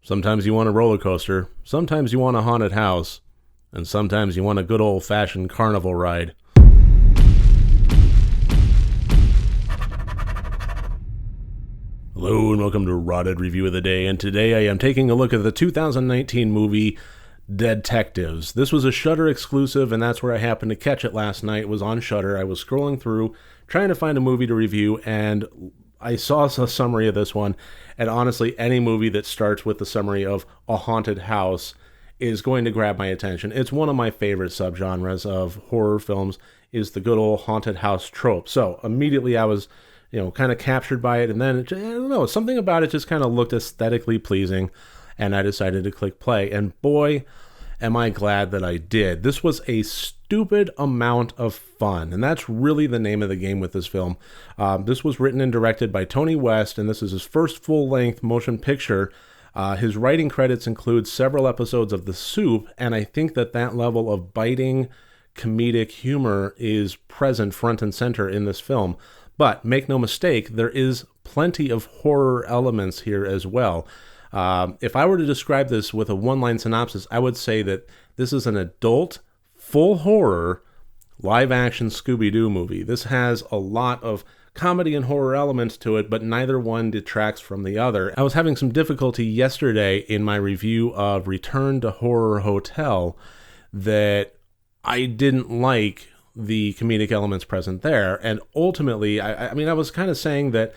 Sometimes you want a roller coaster, sometimes you want a haunted house, and sometimes you want a good old-fashioned carnival ride. Hello and welcome to Rotted Review of the Day, and today I am taking a look at the 2019 movie DeadTectives. This was a Shudder exclusive, and that's where I happened to catch it last night. It was on Shudder. I was scrolling through, trying to find a movie to review, and I saw a summary of this one, and honestly, any movie that starts with the summary of a haunted house is going to grab my attention. It's one of my favorite subgenres of horror films, is the good old haunted house trope. So immediately I was, kind of captured by it, and then, I don't know, something about it just kind of looked aesthetically pleasing, and I decided to click play, and boy, am I glad that I did. This was a stupid amount of fun, and that's really the name of the game with this film. This was written and directed by Tony West, and this is his first full-length motion picture. His writing credits include several episodes of The Soup, and I think that level of biting comedic humor is present front and center in this film. But make no mistake, there is plenty of horror elements here as well. If I were to describe this with a one-line synopsis, I would say that this is an adult, full horror, live-action Scooby-Doo movie. This has a lot of comedy and horror elements to it, but neither one detracts from the other. I was having some difficulty yesterday in my review of Return to Horror Hotel that I didn't like the comedic elements present there, and ultimately, I was kind of saying that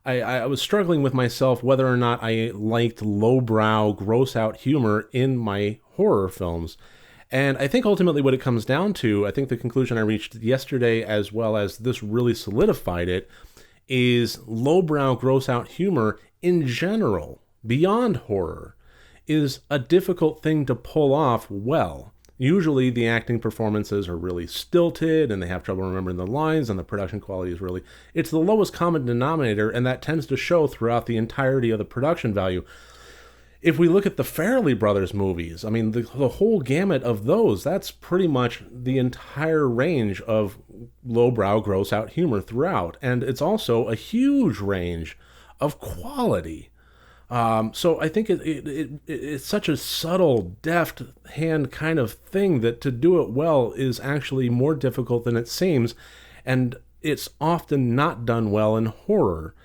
I was struggling with myself whether or not I liked lowbrow, gross-out humor in my horror films. And I think ultimately what it comes down to, I think the conclusion I reached yesterday as well as this really solidified it, is lowbrow, gross-out humor in general, beyond horror, is a difficult thing to pull off well. Usually the acting performances are really stilted and they have trouble remembering the lines, and the production quality is really, it's the lowest common denominator, and that tends to show throughout the entirety of the production value. If we look at the Farrelly Brothers movies, the whole gamut of those, that's pretty much the entire range of lowbrow, gross-out humor throughout, and it's also a huge range of quality. So I think it's such a subtle, deft hand kind of thing that to do it well is actually more difficult than it seems, and it's often not done well in horror.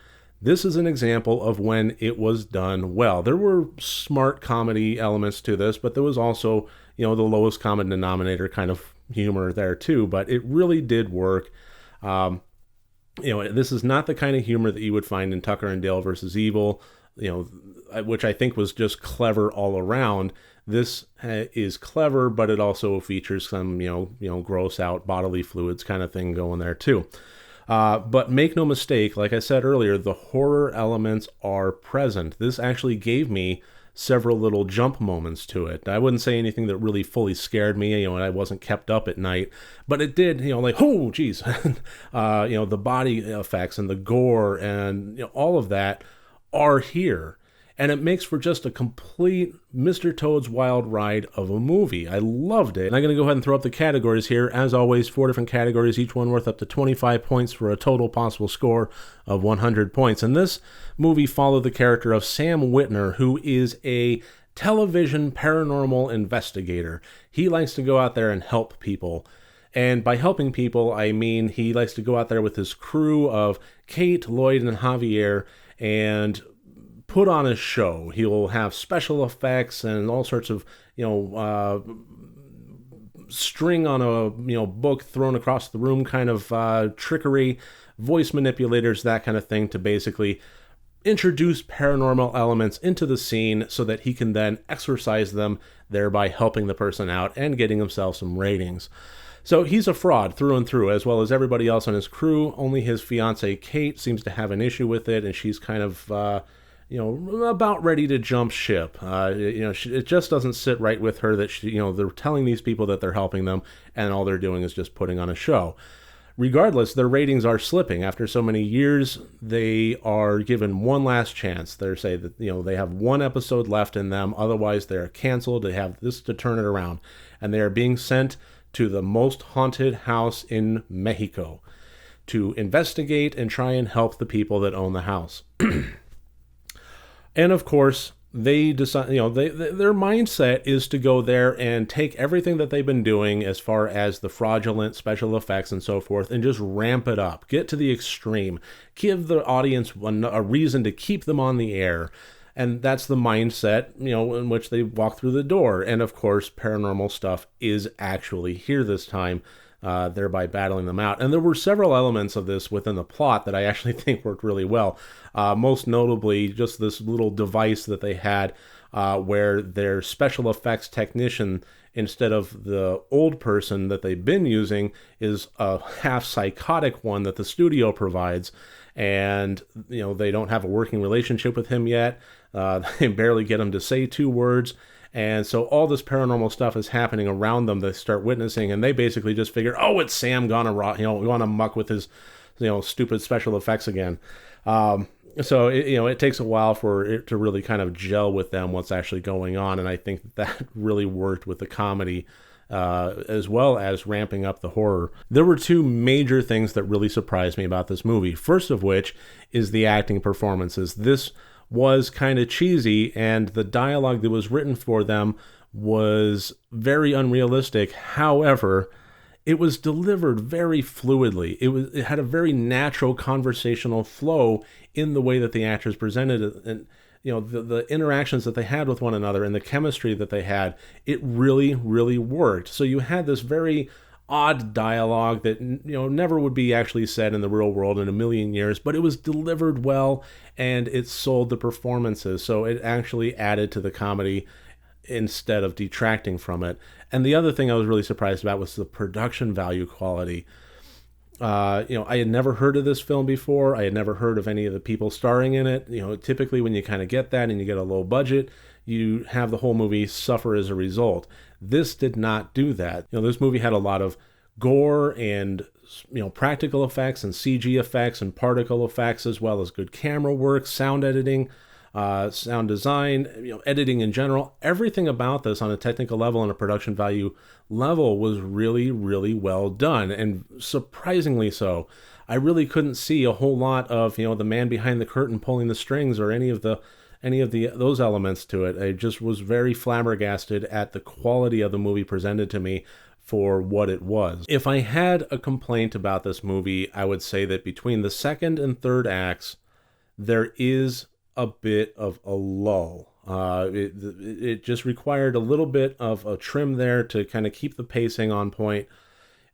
This is an example of when it was done well. There were smart comedy elements to this, but there was also, the lowest common denominator kind of humor there too, but it really did work. This is not the kind of humor that you would find in Tucker and Dale versus Evil, which I think was just clever all around. This is clever, but it also features some, gross out bodily fluids kind of thing going there too. But make no mistake, like I said earlier, the horror elements are present. This actually gave me several little jump moments to it. I wouldn't say anything that really fully scared me, and I wasn't kept up at night, but it did, oh, geez. The body effects and the gore and all of that are here. And it makes for just a complete Mr. Toad's Wild Ride of a movie. I loved it. And I'm going to go ahead and throw up the categories here. As always, 4 different categories, each one worth up to 25 points for a total possible score of 100 points. And this movie followed the character of Sam Whitner, who is a television paranormal investigator. He likes to go out there and help people. And by helping people, I mean he likes to go out there with his crew of Kate, Lloyd, and Javier and put on a show. He'll have special effects and all sorts of, string on a, book thrown across the room kind of trickery, voice manipulators, that kind of thing, to basically introduce paranormal elements into the scene so that he can then exorcise them, thereby helping the person out and getting himself some ratings. So he's a fraud through and through, as well as everybody else on his crew. Only his fiancée, Kate, seems to have an issue with it, and she's kind of about ready to jump ship. It just doesn't sit right with her that they're telling these people that they're helping them, and all they're doing is just putting on a show. Regardless, their ratings are slipping. After so many years, they are given one last chance. They say that, they have one episode left in them. Otherwise, they're canceled. They have this to turn it around. And they are being sent to the most haunted house in Mexico to investigate and try and help the people that own the house. And of course, they decide, their mindset is to go there and take everything that they've been doing as far as the fraudulent special effects and so forth and just ramp it up, get to the extreme, give the audience a reason to keep them on the air. And that's the mindset, in which they walk through the door. And of course, paranormal stuff is actually here this time, thereby battling them out. And there were several elements of this within the plot that I actually think worked really well. Most notably, just this little device that they had where their special effects technician, instead of the old person that they've been using, is a half psychotic one that the studio provides. And, they don't have a working relationship with him yet. They barely get him to say 2 words. And so all this paranormal stuff is happening around them. They start witnessing, and they basically just figure, oh, it's Sam gone to muck with his, stupid special effects again. So it takes a while for it to really kind of gel with them, what's actually going on. And I think that really worked with the comedy, as well as ramping up the horror. There were 2 major things that really surprised me about this movie. First of which is the acting performances. This was kind of cheesy, and the dialogue that was written for them was very unrealistic. However, it was delivered very fluidly. It had a very natural conversational flow in the way that the actors presented it, and the interactions that they had with one another and the chemistry that they had, it really, really worked. So you had this very odd dialogue that never would be actually said in the real world in a million years, but it was delivered well and it sold the performances. So it actually added to the comedy instead of detracting from it. And the other thing I was really surprised about was the production value quality. I had never heard of this film before. I had never heard of any of the people starring in it. Typically when you kind of get that and you get a low budget, you have the whole movie suffer as a result. This did not do that. This movie had a lot of gore and practical effects and CG effects and particle effects, as well as good camera work, sound editing, sound design, editing in general. Everything about this on a technical level and a production value level was really, really well done, and surprisingly so. I really couldn't see a whole lot of the man behind the curtain pulling the strings or any of those elements to it. I just was very flabbergasted at the quality of the movie presented to me for what it was. If I had a complaint about this movie, I would say that between the second and third acts, there is a bit of a lull. It just required a little bit of a trim there to kind of keep the pacing on point.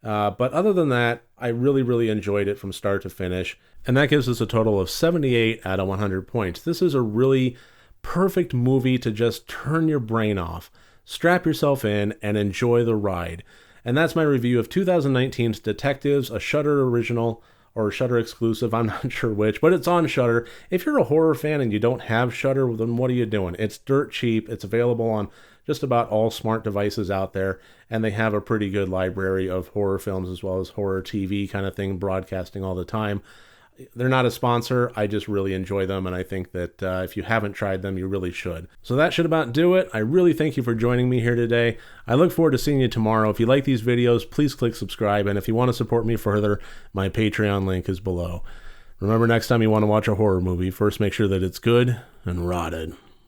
But other than that, I really, really enjoyed it from start to finish. And that gives us a total of 78 out of 100 points. This is a really perfect movie to just turn your brain off, strap yourself in, and enjoy the ride. And that's my review of 2019's DeadTectives, a Shudder original or Shudder exclusive. I'm not sure which, but it's on Shudder. If you're a horror fan and you don't have Shudder, then what are you doing? It's dirt cheap. It's available on just about all smart devices out there, and they have a pretty good library of horror films as well as horror TV kind of thing broadcasting all the time. They're not a sponsor. I just really enjoy them, and I think that if you haven't tried them, you really should. So that should about do it. I really thank you for joining me here today. I look forward to seeing you tomorrow. If you like these videos, please click subscribe, and if you want to support me further, my Patreon link is below. Remember, next time you want to watch a horror movie, first make sure that it's good and rotted.